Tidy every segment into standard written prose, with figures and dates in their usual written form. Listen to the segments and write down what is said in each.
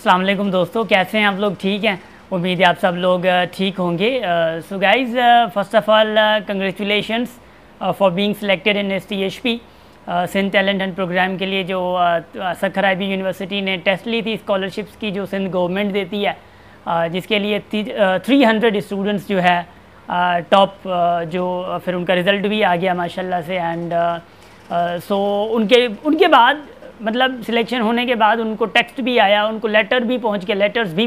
अस्सलाम वालेकुम दोस्तों, कैसे हैं आप लोग? ठीक हैं, उम्मीद है आप सब लोग ठीक होंगे। So guys, first of all congratulations for being selected in STHP Sindh talent and program के लिए जो सखर IB यूनिवर्सिटी ने टेस्ट ली थी स्कॉलरशिप्स की जो सिंध गवर्नमेंट देती है, जिसके लिए 300 स्टूडेंट्स जो है टॉप जो फिर उनका रिज़ल्ट भी आ गया माशाल्लाह से। एंड सो उनके बाद मतलब सिलेक्शन होने के बाद उनको टेक्स्ट भी आया, उनको लेटर्स भी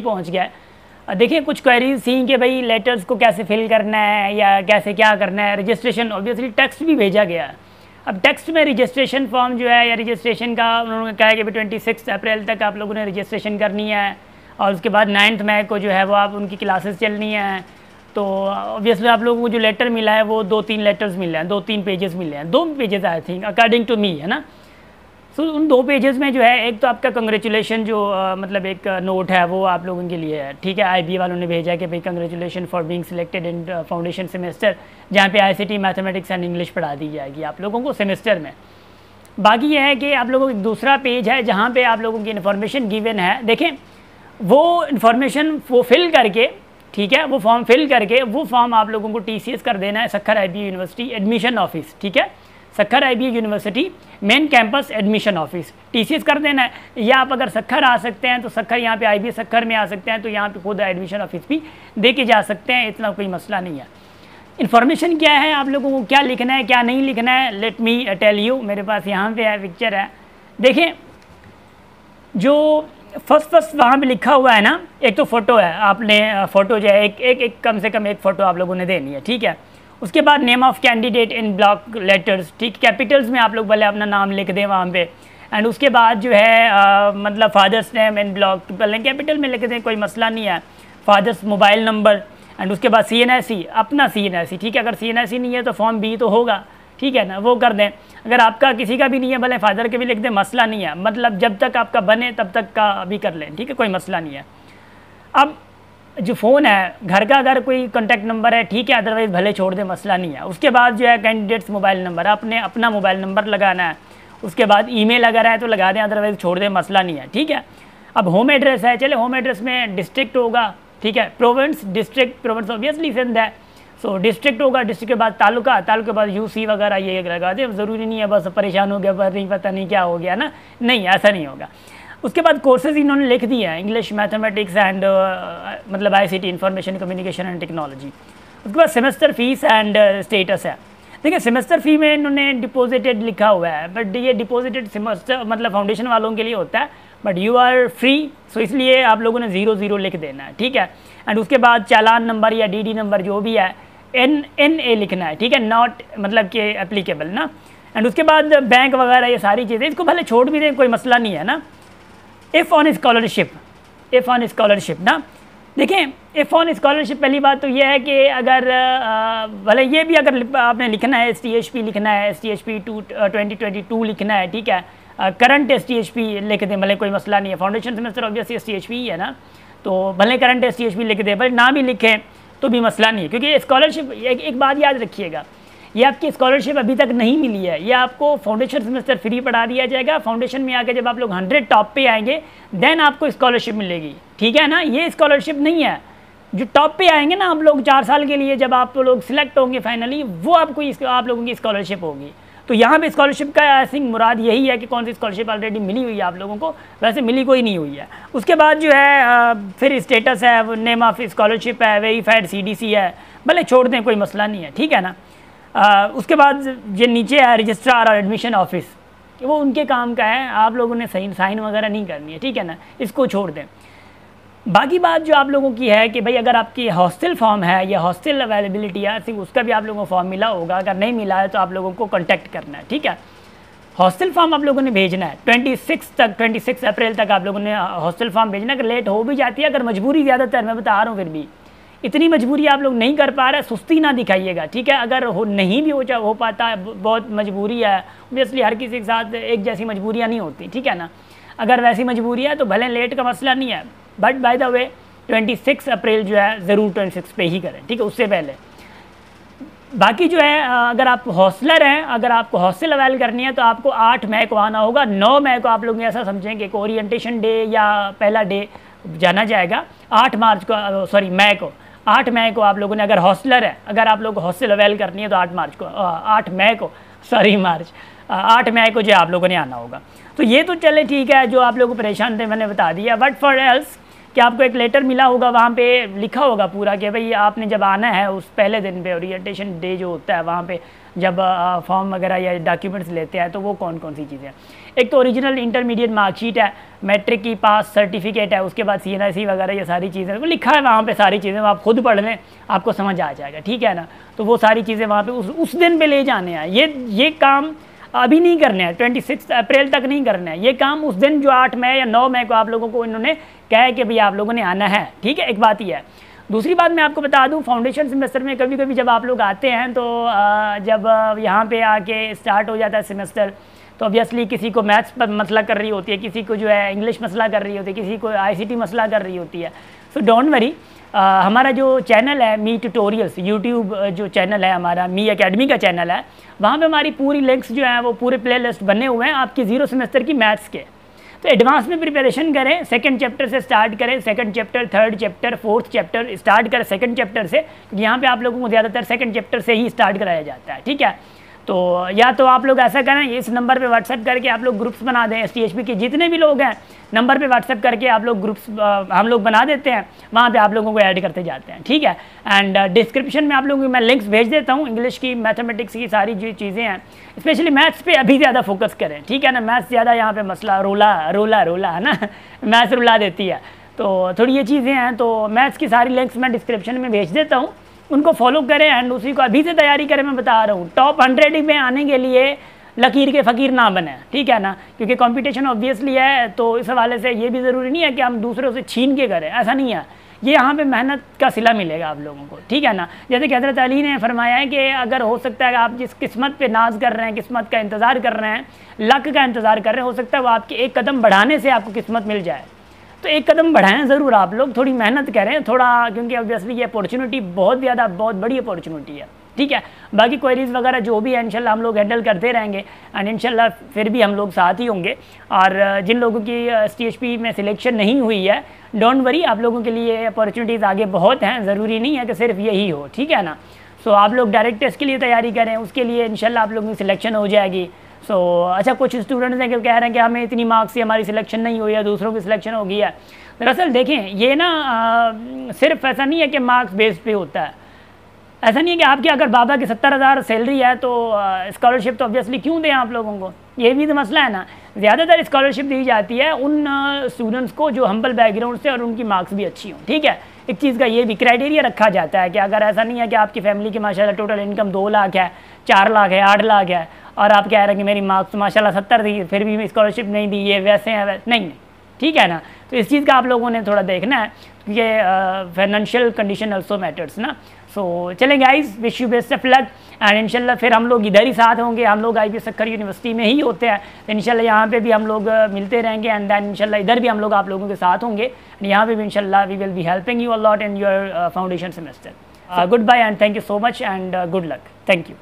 पहुंच गया। देखिए कुछ क्वेरीज थी कि भाई लेटर्स को कैसे फिल करना है या कैसे क्या करना है। रजिस्ट्रेशन ऑब्वियसली टेक्स्ट भी भेजा गया है। अब टेक्स्ट में रजिस्ट्रेशन फॉर्म जो है या रजिस्ट्रेशन का उन्होंने कहा कि 26 अप्रैल तक आप लोगों ने रजिस्ट्रेशन करनी है और उसके बाद 9 मई को जो है वो आप उनकी क्लासेस चलनी है। तो ऑब्वियसली आप लोगों को जो लेटर मिला है वो 2-3 लेटर्स मिले हैं, 2-3 पेजेस मिले हैं, 2 pages I think according to me, है ना। सो उन 2 पेजेस में जो है एक तो आपका कंग्रेचुलेशन जो मतलब एक नोट है वो आप लोगों के लिए है, ठीक है। IB वालों ने भेजा कि भाई congratulation for being selected in foundation semester, जहाँ पे ICT मैथमेटिक्स एंड इंग्लिश पढ़ा दी जाएगी आप लोगों को सेमेस्टर में। बाकी ये है कि आप लोगों को एक दूसरा पेज है जहाँ पे आप लोगों की इन्फॉर्मेशन गिवन है। देखें वो इन्फॉर्मेशन वो फिल करके, ठीक है, वो फॉर्म फिल करके वो फॉर्म आप लोगों को TCS कर देना है Sukkur IB university admission office, ठीक है। Sukkur IB university main campus admission office TCS कर देना है। या आप अगर सखर आ सकते हैं तो सखर यहाँ पे IB सखर में आ सकते हैं तो यहाँ पे खुद एडमिशन ऑफिस भी दे के जा सकते हैं, इतना कोई मसला नहीं है। इन्फॉर्मेशन क्या है, आप लोगों को क्या लिखना है क्या नहीं लिखना है, लेट मी टेल यू। मेरे पास यहाँ पे है पिक्चर है, देखें जो फर्स्ट वहाँ पे लिखा हुआ है ना, एक तो फ़ोटो है, आपने फ़ोटो जो है एक कम से कम एक फ़ोटो आप लोगों ने देनी है, ठीक है। उसके बाद name of candidate in block letters, ठीक, कैपिटल्स में आप लोग भले अपना नाम लिख दें वहाँ पे। एंड उसके बाद जो है मतलब फादर्स नेम इन ब्लॉक भले कैपिटल में लिख दें, कोई मसला नहीं है। फादर्स मोबाइल नंबर एंड उसके बाद CNSE, अपना CNSE, ठीक है। अगर CNSE नहीं है तो फॉर्म B तो होगा, ठीक है ना, वो कर दें। अगर आपका किसी का भी नहीं है भले फादर के भी लिख दें, मसला नहीं है। मतलब जब तक आपका बने तब तक का अभी कर लें, ठीक है, कोई मसला नहीं है। अब जो फ़ोन है घर का अगर कोई कॉन्टैक्ट नंबर है, ठीक है, अदरवाइज़ भले छोड़ दें, मसला नहीं है। उसके बाद जो है कैंडिडेट्स मोबाइल नंबर, आपने अपना मोबाइल नंबर लगाना है। उसके बाद ईमेल अगर है तो लगा दें, अदरवाइज़ छोड़ दें, मसला नहीं है, ठीक है। अब होम एड्रेस है, चले होम एड्रेस में डिस्ट्रिक्ट होगा, ठीक है। Province, district, province obviously Sindh है, सो डिस्ट्रिक्ट होगा, डिस्ट्रिक्ट के बाद तालुका, तालुके के बाद UC वगैरह ये लगा दें। ज़रूरी नहीं है बस परेशान हो गया पर नहीं पता नहीं क्या हो गया ना, नहीं ऐसा नहीं होगा। उसके बाद कोर्सेज इन्होंने लिख दिए हैं, इंग्लिश, मैथमेटिक्स एंड मतलब ICT information communication and technology. उसके बाद सेमेस्टर फ़ीस एंड स्टेटस है। देखिए सेमेस्टर फ़ी में इन्होंने डिपॉजिटेड लिखा हुआ है, बट ये डिपॉजिटेड सेमेस्टर मतलब फाउंडेशन वालों के लिए होता है, बट यू आर फ्री, सो इसलिए आप लोगों ने 00 लिख देना है, ठीक है। एंड उसके बाद चालान नंबर या DD नंबर जो भी है NA लिखना है, ठीक है, नॉट मतलब कि एप्लीकेबल ना। एंड उसके बाद बैंक वगैरह ये सारी चीज़ें, इसको भले छोड़ भी दें, कोई मसला नहीं है ना। इफ़ ऑन स्कॉलरशिप ना, देखें इफ़ ऑन स्कॉलरशिप पहली बात तो ये है कि अगर भले ये भी अगर आपने लिखना है STHP लिखना है, STHP 2022 लिखना है, ठीक है। करंट STHP लिख दें, भले कोई मसला नहीं है। फाउंडेशन सेमेस्टर ऑब्वियसली STHP ही है ना, तो भले करंट STHP लिख दें, भले ना भी लिखें तो भी मसला नहीं है। क्योंकि स्कॉलरशिप एक बात याद रखिएगा, ये आपकी स्कॉलरशिप अभी तक नहीं मिली है, ये आपको फाउंडेशन सेमेस्टर फ्री पढ़ा दिया जाएगा। फाउंडेशन में आके जब आप लोग 100 टॉप पे आएंगे देन आपको स्कॉलरशिप मिलेगी, ठीक है ना। ये स्कॉलरशिप नहीं है, जो टॉप पे आएंगे ना आप लोग 4 साल के लिए, जब आप लोग सिलेक्ट होंगे फाइनली, वो आपको आप लोगों की स्कॉलरशिप होगी। तो यहाँ पे स्कॉलरशिप का आई थिंक मुराद यही है कि कौन सी स्कॉलरशिप ऑलरेडी मिली हुई है आप लोगों को, वैसे मिली कोई नहीं हुई है। उसके बाद जो है फिर स्टेटस है, नेम ऑफ स्कॉलरशिप है, वेरीफाइड CDC है, भले छोड़ दें, कोई मसला नहीं है, ठीक है ना। उसके बाद जो नीचे है रजिस्ट्रार और एडमिशन ऑफिस, वो उनके काम का है, आप लोगों ने साइन वगैरह नहीं करनी है, ठीक है ना, इसको छोड़ दें। बाकी बात जो आप लोगों की है कि भाई अगर आपकी हॉस्टल फॉर्म है या हॉस्टल अवेलेबिलिटी है, सिर्फ उसका भी आप लोगों को फॉर्म मिला होगा। अगर नहीं मिला है तो आप लोगों को कॉन्टैक्ट करना है, ठीक है। हॉस्टल फॉर्म आप लोगों ने भेजना है 26 अप्रैल तक आप लोगों ने हॉस्टल फॉर्म भेजना है। अगर लेट हो भी जाती है, अगर मजबूरी ज़्यादातर मैं बता रहा हूँ, फिर भी इतनी मजबूरी आप लोग नहीं कर पा रहे, सुस्ती ना दिखाइएगा, ठीक है। अगर नहीं भी हो पाता, बहुत मजबूरी है, ऑब्वियसली हर किसी के साथ एक जैसी मजबूरियाँ नहीं होती, ठीक है ना। अगर वैसी मजबूरी है तो भले लेट का मसला नहीं है, बट बाय द वे 26 अप्रैल जो है ज़रूर 26 पे ही करें, ठीक है, उससे पहले। बाकी जो है अगर आप हॉस्टलर हैं, अगर आपको हॉस्टल अवेल करनी है तो आपको 8 मई को आना होगा। 9 मई को आप लोग ऐसा समझें कि ओरिएंटेशन डे या पहला डे जाना जाएगा 8 मार्च को, सॉरी मई को, 8 मई को आप लोगों ने, अगर हॉस्टलर है, अगर आप लोग को हॉस्टल अवेल करनी है तो 8 मार्च को, 8 मई को, सॉरी मार्च, 8 मई को जो आप लोगों ने आना होगा। तो ये तो चले ठीक है, जो आप लोगों को परेशान थे मैंने बता दिया। बट फॉर एल्स कि आपको एक लेटर मिला होगा, वहाँ पे लिखा होगा पूरा कि भाई आपने जब आना है उस पहले दिन पे, ओरिएंटेशन डे जो होता है वहाँ पे जब फॉर्म वगैरह या डॉक्यूमेंट्स लेते हैं तो वो कौन कौन सी चीज़ें हैं। एक तो ओरिजिनल इंटरमीडिएट मार्कशीट है, मैट्रिक की पास सर्टिफिकेट है, उसके बाद CNIC वगैरह ये सारी चीज़ें वो लिखा है वहाँ पे, सारी चीज़ें आप खुद पढ़ लें आपको समझ आ जाएगा, ठीक है ना। तो वो सारी चीज़ें वहाँ पे उस दिन पे ले जाने हैं। ये काम अभी नहीं करने हैं, 26 अप्रैल तक नहीं करना है, ये काम उस दिन जो 8 मई या 9 मई को आप लोगों को इन्होंने कहा है कि भाई आप लोगों ने आना है, ठीक है। एक बात ये है। दूसरी बात मैं आपको बता दूं, फाउंडेशन सेमेस्टर में कभी कभी जब आप लोग आते हैं तो जब यहाँ पे आके स्टार्ट हो जाता है सेमेस्टर, तो ऑब्वियसली किसी को मैथ्स पर मसला कर रही होती है, किसी को जो है इंग्लिश मसला कर रही होती है, किसी को ICT मसला कर रही होती है। सो डोंट वरी, हमारा जो चैनल है मी ट्यूटोरियल्स, यूट्यूब जो चैनल है हमारा, मी एकेडमी का चैनल है, वहाँ पे हमारी पूरी लिंक्स जो हैं वो पूरे प्लेलिस्ट बने हुए हैं आपकी 0 सेमेस्टर की मैथ्स के। तो एडवांस में प्रिपरेशन करें, सेकंड चैप्टर से स्टार्ट करें, second chapter, third chapter, fourth chapter start करें सेकंड चैप्टर से, क्योंकि यहाँ पे आप लोगों को ज़्यादातर सेकंड चैप्टर से ही स्टार्ट कराया जाता है, ठीक है। तो या तो आप लोग ऐसा करें, इस नंबर पे व्हाट्सएप करके आप लोग ग्रुप्स बना दें, STHP के जितने भी लोग हैं नंबर पे व्हाट्सएप करके आप लोग ग्रुप्स हम लोग बना देते हैं, वहाँ पे आप लोगों को ऐड करते जाते हैं, ठीक है। एंड डिस्क्रिप्शन में आप लोगों को मैं लिंक्स भेज देता हूँ, इंग्लिश की, मैथमेटिक्स की सारी जो चीज़ें हैं, स्पेशली मैथ्स पे अभी ज़्यादा फोकस करें, ठीक है ना। मैथ्स ज़्यादा यहाँ पे मसला रोला है ना मैथ्स रुला देती है, तो थोड़ी ये चीज़ें हैं। तो मैथ्स की सारी लिंक्स मैं डिस्क्रिप्शन में भेज देता हूँ, उनको फॉलो करें एंड उसी को अभी से तैयारी करें। मैं बता रहा हूँ टॉप 100 में आने के लिए लकीर के फ़कीर ना बने, ठीक है ना, क्योंकि कंपटीशन ऑब्वियसली है। तो इस हवाले से ये भी ज़रूरी नहीं है कि हम दूसरों से छीन के करें, ऐसा नहीं है। ये यहाँ पे मेहनत का सिला मिलेगा आप लोगों को, ठीक है ना। जैसे कि हज़रत अली ने फरमाया है कि अगर हो सकता है कि आप जिस किस्मत पे नाज कर रहे हैं, किस्मत का इंतज़ार कर रहे हैं, लक का इंतज़ार कर रहे हैं, हो सकता है वो आपके एक कदम बढ़ाने से आपको किस्मत मिल जाए। तो एक कदम बढ़ाएं ज़रूर आप लोग, थोड़ी मेहनत करें थोड़ा, क्योंकि ऑब्वियसली ये अपॉर्चुनिटी बहुत ज़्यादा बहुत बड़ी अपॉर्चुनिटी है, ठीक है। बाकी क्वेरीज़ वगैरह जो भी है इंशाल्लाह हम लोग हैंडल करते रहेंगे एंड इंशाल्लाह फिर भी हम लोग साथ ही होंगे। और जिन लोगों की STHP में सिलेक्शन नहीं हुई है, डोंट वरी, आप लोगों के लिए अपॉर्चुनिटीज़ आगे बहुत हैं, ज़रूरी नहीं है कि सिर्फ यही हो, ठीक है ना। सो आप लोग डायरेक्ट टेस्ट के लिए तैयारी करें, उसके लिए इंशाल्लाह आप लोगों की सिलेक्शन हो जाएगी। अच्छा, कुछ स्टूडेंट्स हैं कि कह रहे हैं कि हमें इतनी मार्क्स से हमारी सिलेक्शन नहीं हुई है, दूसरों की सिलेक्शन हो गई है। दरअसल देखें, ये ना सिर्फ ऐसा नहीं है कि मार्क्स बेस्ड पे होता है। ऐसा नहीं है कि आपके अगर बाबा की 70,000 सैलरी है तो स्कॉलरशिप तो ऑब्वियसली क्यों दें आप लोगों को, ये भी तो मसला है ना। ज़्यादातर स्कॉलरशिप दी जाती है उन स्टूडेंट्स को जो हम्बल बैकग्राउंड से और उनकी मार्क्स भी अच्छी हों, ठीक है। एक चीज़ का ये भी क्राइटेरिया रखा जाता है कि अगर ऐसा नहीं है कि आपकी फैमिली की माशाल्लाह टोटल इनकम 2 लाख है, 4 लाख है, 8 लाख है और आप कह रहे हैं कि मेरी मार्क्स माशाल्लाह 70 थी फिर भी स्कॉलरशिप नहीं दी, ये वैसे हैं, नहीं, ठीक है ना। तो इस चीज़ का आप लोगों ने थोड़ा देखना है, क्योंकि फाइनेंशियल कंडीशन ऑल्सो मैटर्स ना। सो चले guys, wish you best of luck and इंशाल्लाह फिर हम लोग इधर ही साथ होंगे। हम लोग IB सक्कर यूनिवर्सिटी में ही होते हैं, तो इंशाल्लाह यहाँ पे भी हम लोग मिलते रहेंगे एंड दैन इंशाल्लाह इधर भी हम लोग आप लोगों के साथ होंगे। यहाँ पे भी इंशाल्लाह we will be helping you a lot in your foundation semester. Good bye and thank you so much and good luck, thank you.